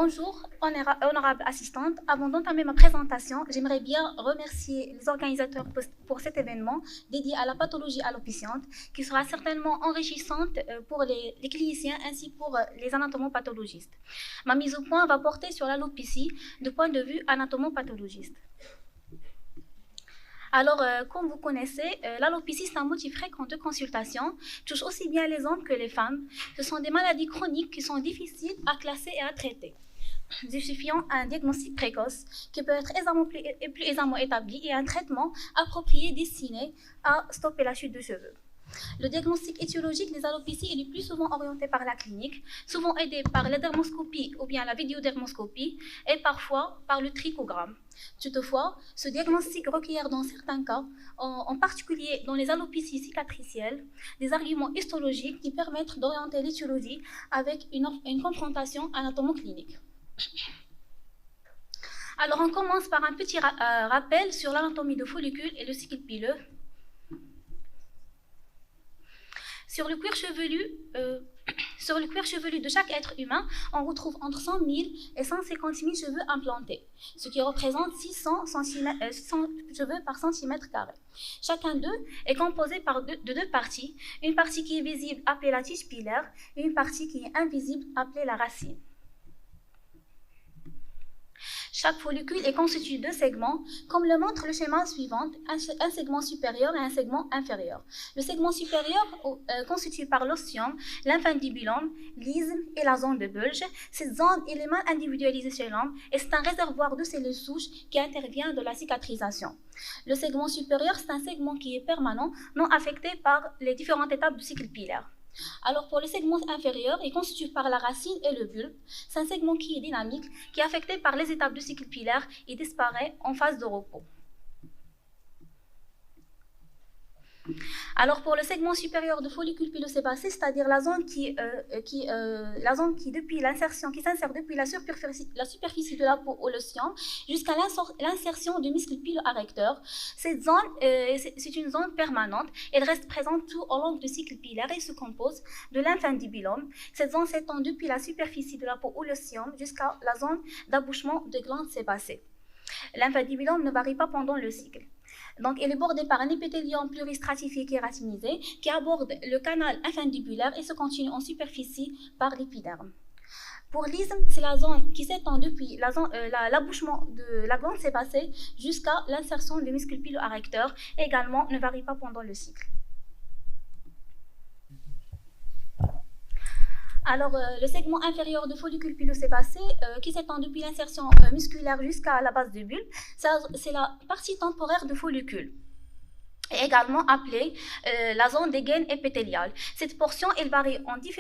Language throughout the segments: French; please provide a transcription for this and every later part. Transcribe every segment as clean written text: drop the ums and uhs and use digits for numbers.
Bonjour, honorable assistante. Avant d'entamer ma présentation, j'aimerais bien remercier les organisateurs pour cet événement dédié à la pathologie alopiciante, qui sera certainement enrichissante pour les cliniciens ainsi pour les anatomopathologistes. Ma mise au point va porter sur l'alopécie du point de vue anatomopathologiste. Alors, comme vous connaissez, l'alopécie, c'est un motif fréquent de consultation, touche aussi bien les hommes que les femmes. Ce sont des maladies chroniques qui sont difficiles à classer et à traiter, justifiant un diagnostic précoce qui peut être plus aisément établi et un traitement approprié destiné à stopper la chute de cheveux. Le diagnostic étiologique des alopécies est le plus souvent orienté par la clinique, souvent aidé par la dermoscopie ou bien la vidéodermoscopie et parfois par le trichogramme. Toutefois, ce diagnostic requiert dans certains cas, en particulier dans les alopécies cicatricielles, des arguments histologiques qui permettent d'orienter l'étiologie avec une confrontation anatomo-clinique. Alors, on commence par un petit rappel sur l'anatomie du follicule et le cycle pileux. Sur le cuir chevelu de chaque être humain, on retrouve entre 100 000 et 150 000 cheveux implantés, ce qui représente 600 cheveux par centimètre carré. Chacun d'eux est composé de deux parties, une partie qui est visible appelée la tige pilaire et une partie qui est invisible appelée la racine. Chaque follicule est constitué de deux segments, comme le montre le schéma suivant, un segment supérieur et un segment inférieur. Le segment supérieur, constitué par l'ostium, l'infundibulum, l'isthme et la zone de Bullge. Cette zone est mal individualisée chez l'homme et c'est un réservoir de cellules souches qui intervient de la cicatrisation. Le segment supérieur, c'est un segment qui est permanent, non affecté par les différentes étapes du cycle pilaire. Alors pour le segment inférieur, il est constitué par la racine et le bulbe. C'est un segment qui est dynamique, qui est affecté par les étapes du cycle pilaire et disparaît en phase de repos. Alors pour le segment supérieur de follicule pilosébacé, c'est-à-dire la zone qui depuis l'insertion, qui s'insère depuis la superficie de la peau ou l'ostium jusqu'à l'insertion du muscle piloarrecteur. Cette zone, c'est une zone permanente. Elle reste présente tout au long du cycle pilaire et se compose de l'infundibulum. Cette zone s'étend depuis la superficie de la peau ou l'ostium jusqu'à la zone d'abouchement de glandes sébacées. L'infundibulum ne varie pas pendant le cycle. Donc, elle est bordée par un épithélium pluristratifié kératinisé qui aborde le canal infundibulaire et se continue en superficie par l'épiderme. Pour l'isthme, c'est la zone qui s'étend depuis l'abouchement de la glande sébacée jusqu'à l'insertion du muscle piloarrecteur et également ne varie pas pendant le cycle. Alors, le segment inférieur de follicule pilosébacé, qui s'étend depuis l'insertion musculaire jusqu'à la base du bulbe, c'est la partie temporaire de follicule, et également appelée la zone des gaines épithéliales. Cette portion, elle varie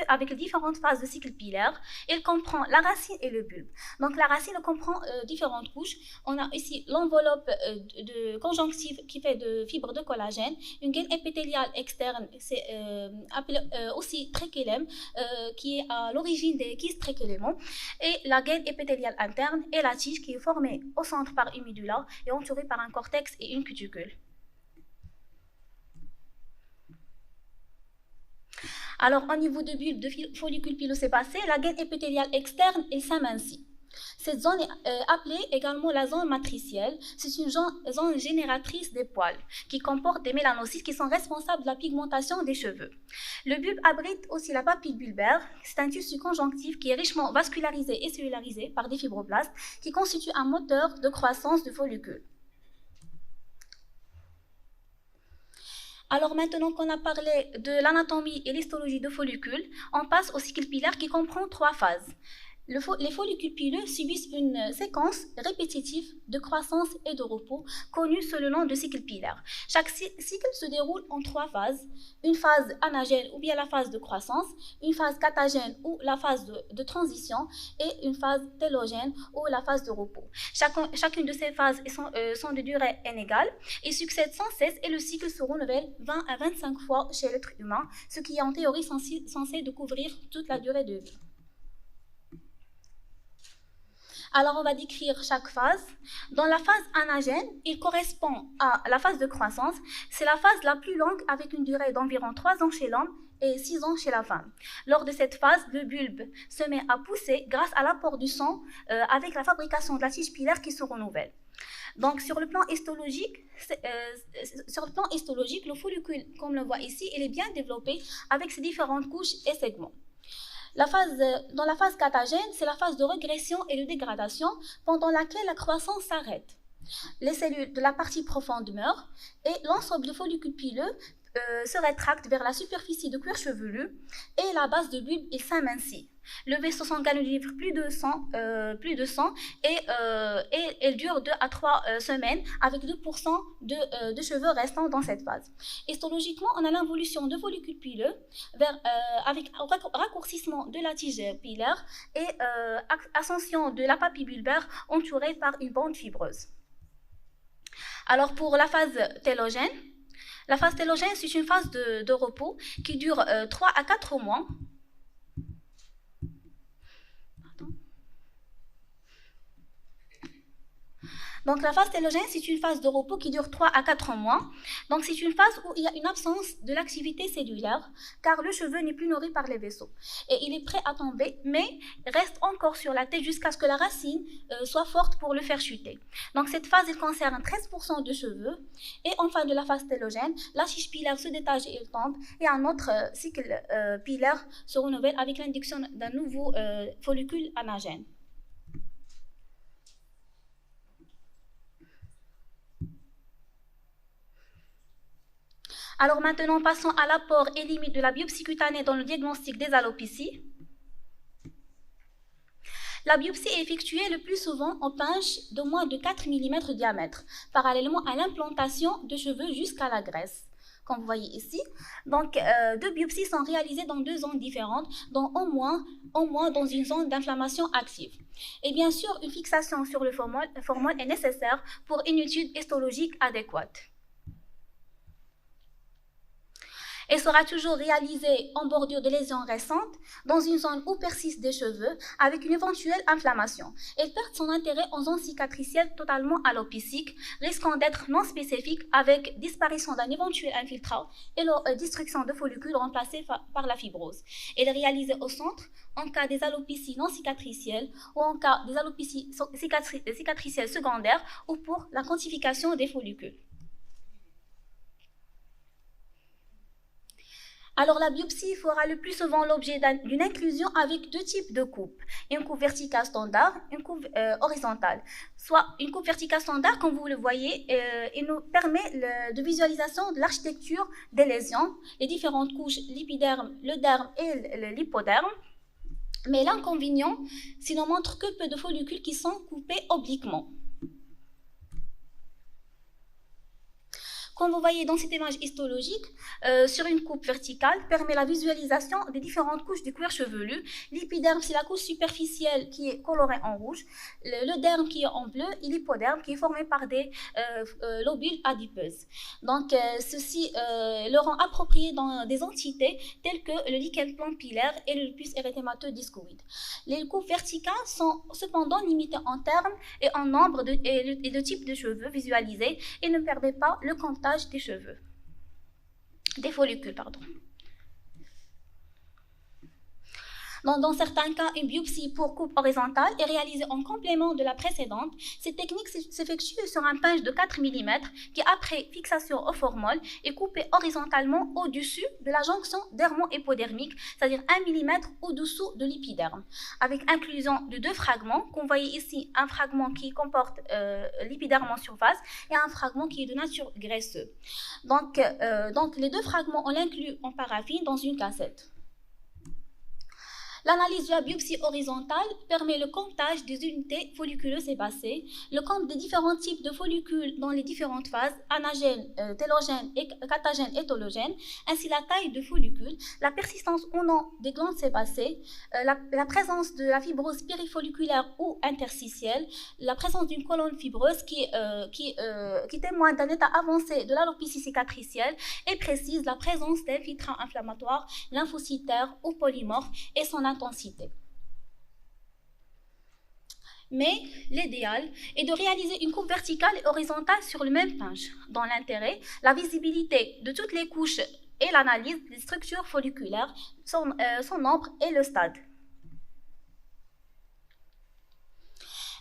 avec les différentes phases de cycle pilaire. Elle comprend la racine et le bulbe. Donc la racine comprend différentes couches. On a ici l'enveloppe de conjonctive qui fait de fibres de collagène, une gaine épithéliale externe, c'est appelé aussi trachélème, qui est à l'origine des kystes trachélémaux, et la gaine épithéliale interne et la tige qui est formée au centre par une médulla et entourée par un cortex et une cuticule. Alors, au niveau de bulbe de follicule pilosébacé, la gaine épithéliale externe s'amincit. Cette zone est appelée également la zone matricielle. C'est une zone génératrice des poils qui comporte des mélanocytes qui sont responsables de la pigmentation des cheveux. Le bulbe abrite aussi la papille bulbaire. C'est un tissu conjonctif qui est richement vascularisé et cellularisé par des fibroblastes qui constituent un moteur de croissance du follicule. Alors maintenant qu'on a parlé de l'anatomie et l'histologie de follicules, on passe au cycle pilaire qui comprend trois phases. Les follicules pileux subissent une séquence répétitive de croissance et de repos connue sous le nom de cycle pilaire. Chaque cycle se déroule en trois phases. Une phase anagène ou bien la phase de croissance, une phase catagène ou la phase de transition et une phase télogène ou la phase de repos. Chacune de ces phases sont de durée inégale et succèdent sans cesse et le cycle se renouvelle 20 à 25 fois chez l'être humain, ce qui est en théorie censé de couvrir toute la durée de vie. Alors, on va décrire chaque phase. Dans la phase anagène, il correspond à la phase de croissance. C'est la phase la plus longue avec une durée d'environ 3 ans chez l'homme et 6 ans chez la femme. Lors de cette phase, le bulbe se met à pousser grâce à l'apport du sang avec la fabrication de la tige pilaire qui se renouvelle. Donc, sur le plan histologique, le follicule, comme on le voit ici, il est bien développé avec ses différentes couches et segments. Dans la phase catagène, c'est la phase de régression et de dégradation pendant laquelle la croissance s'arrête. Les cellules de la partie profonde meurent et l'ensemble du follicule pileux se rétracte vers la superficie de cuir chevelu et la base de bulbe il s'amincit. Le vaisseau sanguin livre plus de sang et elle dure 2 à 3 semaines avec 2% de cheveux restants dans cette phase. Histologiquement, on a l'involution de follicules pileux avec raccourcissement de la tige pilaire et ascension de la papille bulbaire entourée par une bande fibreuse. Alors pour la phase télogène, c'est une phase de repos qui dure 3 à 4 mois. Donc la phase télogène, c'est une phase de repos qui dure 3 à 4 mois. Donc c'est une phase où il y a une absence de l'activité cellulaire, car le cheveu n'est plus nourri par les vaisseaux. Et il est prêt à tomber, mais reste encore sur la tête jusqu'à ce que la racine soit forte pour le faire chuter. Donc cette phase, elle concerne 13% de cheveux. Et en fin de la phase télogène, la tige pilaire se détache et elle tombe. Et un autre cycle pilaire se renouvelle avec l'induction d'un nouveau follicule anagène. Alors maintenant, passons à l'apport et limite de la biopsie cutanée dans le diagnostic des alopécies. La biopsie est effectuée le plus souvent en pince de moins de 4 mm de diamètre, parallèlement à l'implantation de cheveux jusqu'à la graisse. Comme vous voyez ici, donc 2 biopsies sont réalisées dans 2 zones différentes, dont au moins dans une zone d'inflammation active. Et bien sûr, une fixation sur le formol est nécessaire pour une étude histologique adéquate. Elle sera toujours réalisée en bordure de lésions récentes, dans une zone où persistent des cheveux, avec une éventuelle inflammation. Elle perd son intérêt en zone cicatricielle totalement alopécique, risquant d'être non spécifique avec disparition d'un éventuel infiltrat et destruction de follicules remplacés par la fibrose. Elle est réalisée au centre en cas des alopécies non cicatricielles ou en cas des alopécies cicatricielles secondaires ou pour la quantification des follicules. Alors la biopsie fera le plus souvent l'objet d'une inclusion avec 2 types de coupes. Une coupe verticale standard, une coupe horizontale. Soit une coupe verticale standard, comme vous le voyez, il nous permet de visualisation de l'architecture des lésions, les différentes couches, l'épiderme, le derme et l'hypoderme. Mais l'inconvénient, c'est qu'on ne montre que peu de follicules qui sont coupés obliquement. Comme vous voyez dans cette image histologique, sur une coupe verticale, permet la visualisation des différentes couches du cuir chevelu. L'épiderme, c'est la couche superficielle qui est colorée en rouge, le derme qui est en bleu et l'hypoderme qui est formé par des lobules adipeuses. Donc, ceci le rend approprié dans des entités telles que le lichen plantaire et le lupus érythémateux discoïde. Les coupes verticales sont cependant limitées en termes et en nombre et de types de cheveux visualisés et ne permettent pas le comptage des cheveux, des follicules, pardon. Dans certains cas, une biopsie pour coupe horizontale est réalisée en complément de la précédente. Cette technique s'effectue sur un pince de 4 mm qui, après fixation au formol, est coupé horizontalement au-dessus de la jonction dermo-hypodermique, c'est-à-dire 1 mm au-dessous de l'épiderme, avec inclusion de 2 fragments, qu'on voit ici un fragment qui comporte l'épiderme en surface et un fragment qui est de nature graisseuse. Donc les 2 fragments, on l'inclut en paraffine dans une cassette. L'analyse de la biopsie horizontale permet le comptage des unités folliculeuses sébacées, le compte des différents types de follicules dans les différentes phases, anagènes, télogènes, catagènes et télogènes, ainsi la taille de follicules, la persistance ou non des glandes sébacées, la présence de la fibrose périfolliculaire ou interstitielle, la présence d'une colonne fibreuse qui témoigne d'un état avancé de l'alopécie cicatricielle et précise la présence d'infiltrats inflammatoires, lymphocytaires ou polymorphes et son intensité. Mais l'idéal est de réaliser une coupe verticale et horizontale sur le même pince. Dans l'intérêt, la visibilité de toutes les couches et l'analyse des structures folliculaires, son nombre et le stade.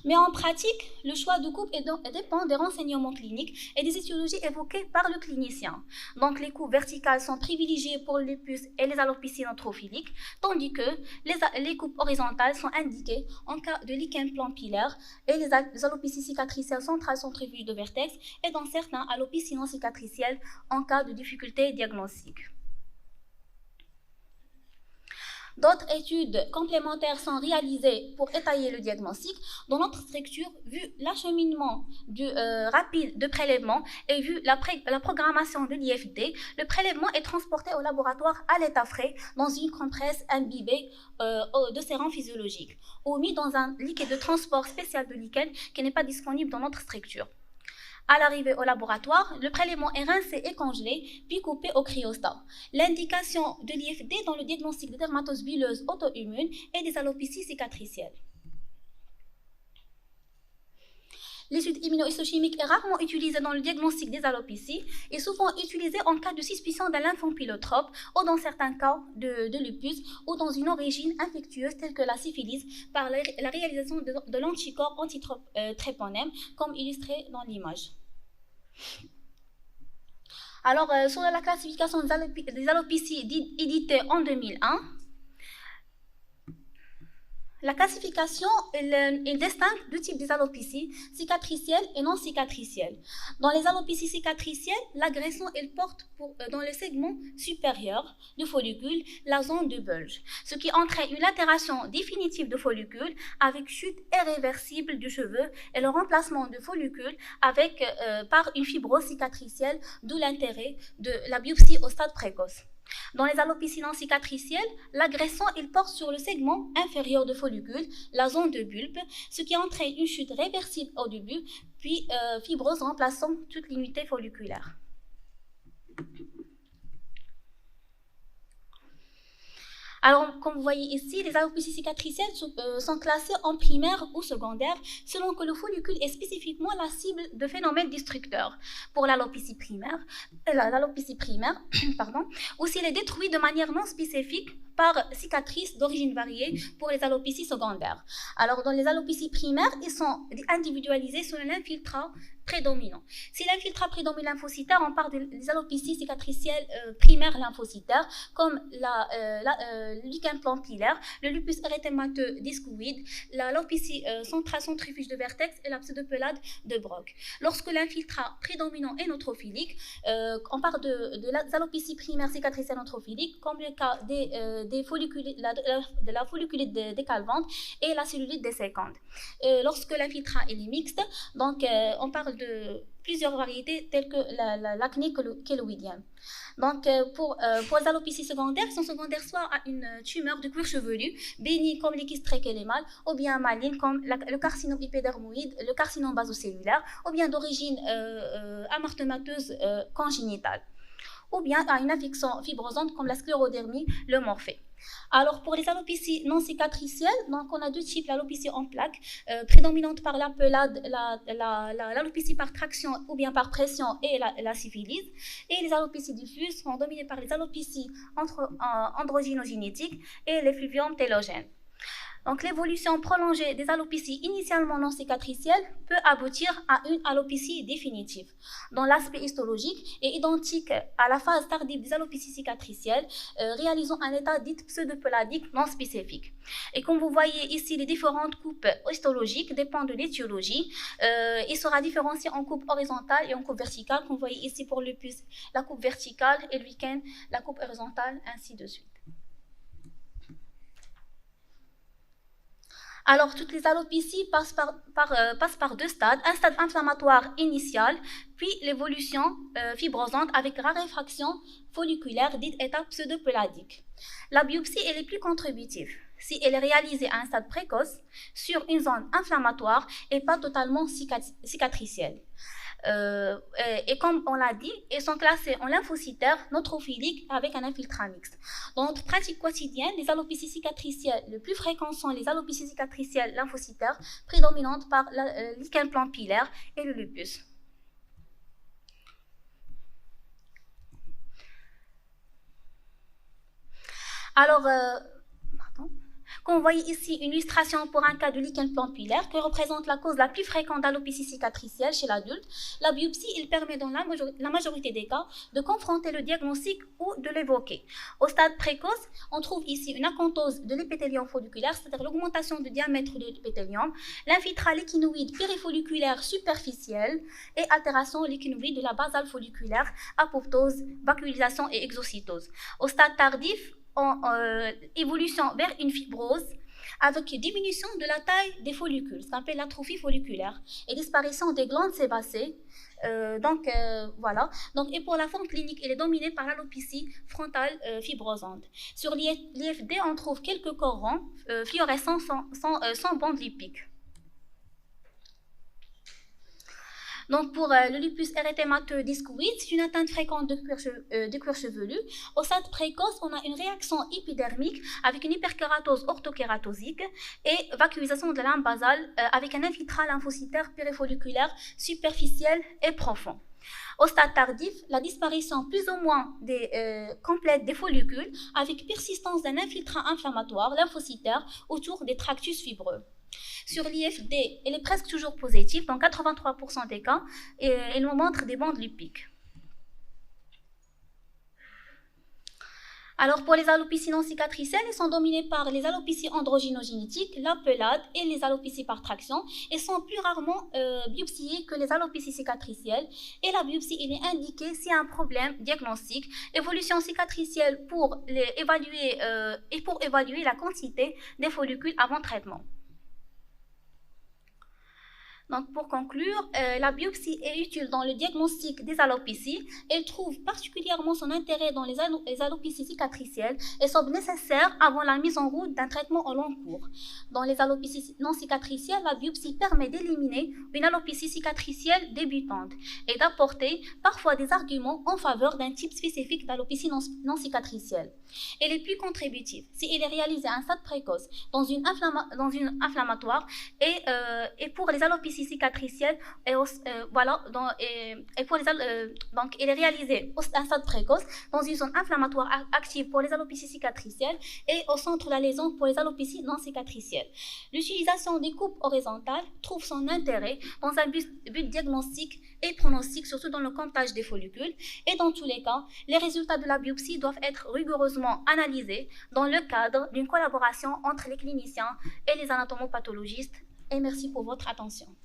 Mais en pratique, le choix de coupe dépend des renseignements cliniques et des étiologies évoquées par le clinicien. Donc, les coupes verticales sont privilégiées pour le lupus et les alopécies neutrophiliques, tandis que les coupes horizontales sont indiquées en cas de lichen plantaire et les alopécies cicatricielles centrales centrifuges de vertex et dans certains alopécies non cicatricielles en cas de difficultés diagnostiques. D'autres études complémentaires sont réalisées pour étayer le diagnostic. Dans notre structure, vu l'acheminement rapide de prélèvement et vu la programmation de l'IFD, le prélèvement est transporté au laboratoire à l'état frais dans une compresse imbibée de sérum physiologique ou mis dans un liquide de transport spécial de lichen qui n'est pas disponible dans notre structure. À l'arrivée au laboratoire, le prélèvement est rincé et congelé, puis coupé au cryostat. L'indication de l'IFD dans le diagnostic de dermatose builleuse auto-immune et des alopécies cicatricielles. L'étude immunohistochimique est rarement utilisée dans le diagnostic des alopécies et souvent utilisée en cas de suspicion d'un lymphompylotrope ou dans certains cas de lupus ou dans une origine infectieuse telle que la syphilis par la réalisation de l'anticorps antitréponème comme illustré dans l'image. Alors, sur la classification des alopécies éditée en 2001, la classification est distingue deux types d'alopécies, cicatricielles et non cicatricielles. Dans les alopécies cicatricielles, l'agression porte dans le segment supérieur du follicule la zone de bulge, ce qui entraîne une altération définitive du follicule avec chute irréversible du cheveu et le remplacement du follicule par une fibrose cicatricielle, d'où l'intérêt de la biopsie au stade précoce. Dans les alopécies non cicatricielles, l'agression porte sur le segment inférieur du follicule, la zone de bulbe, ce qui entraîne une chute réversible au début, puis fibrose remplaçant toute l'unité folliculaire. Alors, comme vous voyez ici, les alopécies cicatricielles sont classées en primaire ou secondaire selon que le follicule est spécifiquement la cible de phénomènes destructeurs. Pour l'alopécie primaire, ou s'il est détruit de manière non spécifique par cicatrices d'origine variée pour les alopécies secondaires. Alors, dans les alopécies primaires, ils sont individualisés selon l'infiltrat prédominant. Si l'infiltrat prédominant lymphocytaire, on parle des alopécies cicatricielles primaires lymphocytaires, comme le lichen plantaire, le lupus érythémateux discoïde, l'alopécie centrale centrifuge de vertex et la pseudopelade de Brock. Lorsque l'infiltrat prédominant est neutrophilique, on parle de l'alopécie primaire cicatricielle neutrophilique, comme le cas de la folliculite décalvante et la cellulite déséquente. Lorsque l'infiltrat est mixte, donc on parle de plusieurs variétés telles que l'acné kéloïdienne. Donc, pour les alopécies secondaires, sont secondaires soit à une tumeur de cuir chevelu, bénigne comme les kystes trachélémales, ou bien maligne comme le carcinome épidermoïde, le carcinome basocellulaire, ou bien d'origine amartemateuse congénitale, ou bien à une infection fibrosante comme la sclérodermie, le morphée. Alors, pour les alopécies non cicatricielles, donc on a deux types, l'alopécie en plaques, prédominante par la pelade, l'alopécie par traction ou bien par pression et la syphilis, et les alopécies diffuses sont dominées par les alopécies androgynogénétiques et les fluviomes télogènes. Donc, l'évolution prolongée des alopécies initialement non cicatricielles peut aboutir à une alopécie définitive, dont l'aspect histologique est identique à la phase tardive des alopécies cicatricielles, réalisant un état dit pseudopeladique non spécifique. Et comme vous voyez ici, les différentes coupes histologiques dépendent de l'étiologie. Il sera différencié en coupe horizontale et en coupe verticale, comme vous voyez ici pour le lupus, la coupe verticale et le lichen, la coupe horizontale, ainsi de suite. Alors, toutes les alopécies passent par deux stades, un stade inflammatoire initial, puis l'évolution fibrosante avec raréfaction folliculaire, dite étape pseudopeladique. La biopsie est plus contributive si elle est réalisée à un stade précoce sur une zone inflammatoire et pas totalement cicatricielle. Et comme on l'a dit, elles sont classées en lymphocytaires neutrophiliques avec un infiltrat mixte. Dans notre pratique quotidienne, les alopécies cicatricielles les plus fréquentes sont les alopécies cicatricielles lymphocytaires, prédominantes par le lichen plantaire et le lupus. Alors, pardon. Comme vous voyez ici, une illustration pour un cas de lichen planulaire qui représente la cause la plus fréquente d'alopécie cicatricielle chez l'adulte. La biopsie, il permet dans la majorité des cas de confronter le diagnostic ou de l'évoquer. Au stade précoce, on trouve ici une acanthose de l'épithélium folliculaire, c'est-à-dire l'augmentation du diamètre de l'épithélium, l'infiltrat lichinoïde périfolliculaire superficiel et altération lichinoïde de la basale folliculaire, apoptose, vacuolisation et exocytose. Au stade tardif, évolution vers une fibrose avec diminution de la taille des follicules, ce qu'on appelle l'atrophie folliculaire, et disparition des glandes sébacées. Voilà. Donc, et pour la forme clinique, elle est dominée par l'alopécie frontale fibrosante. Sur l'IFD, on trouve quelques corps ronds fluorescents sans bande lipique. Donc, pour le lupus érythémateux discoïde, c'est une atteinte fréquente de cuir chevelu. Au stade précoce, on a une réaction épidermique avec une hyperkératose orthokératosique et vacuolisation de la limbe basale avec un infiltrat lymphocytaire périfolliculaire superficiel et profond. Au stade tardif, la disparition plus ou moins complète des follicules avec persistance d'un infiltrat inflammatoire lymphocytaire autour des tractus fibreux. Sur l'IFD, elle est presque toujours positive, dans 83% des cas, et elle nous montre des bandes lipiques. Alors, pour les alopécies non cicatricielles, elles sont dominées par les alopécies androgynogénétiques, la pelade et les alopécies par traction, et sont plus rarement biopsiées que les alopécies cicatricielles. Et la biopsie, elle est indiquée s'il y a un problème diagnostique, évolution cicatricielle pour évaluer la quantité des follicules avant traitement. Donc, pour conclure, la biopsie est utile dans le diagnostic des alopécies. Elle trouve particulièrement son intérêt dans les alopécies cicatricielles et semble nécessaire avant la mise en route d'un traitement au long cours. Dans les alopécies non cicatricielles, la biopsie permet d'éliminer une alopécie cicatricielle débutante et d'apporter parfois des arguments en faveur d'un type spécifique d'alopécie non cicatricielle. Elle est plus contributive si elle est réalisée à un stade précoce dans une inflammatoire et pour les alopécies cicatricielle donc elle est réalisée à un stade précoce dans une zone inflammatoire active pour les alopécies cicatricielles et au centre de la lésion pour les alopécies non cicatricielles. L'utilisation des coupes horizontales trouve son intérêt dans un but diagnostique et pronostic, surtout dans le comptage des follicules, et dans tous les cas, les résultats de la biopsie doivent être rigoureusement analysés dans le cadre d'une collaboration entre les cliniciens et les anatomopathologistes. Et merci pour votre attention.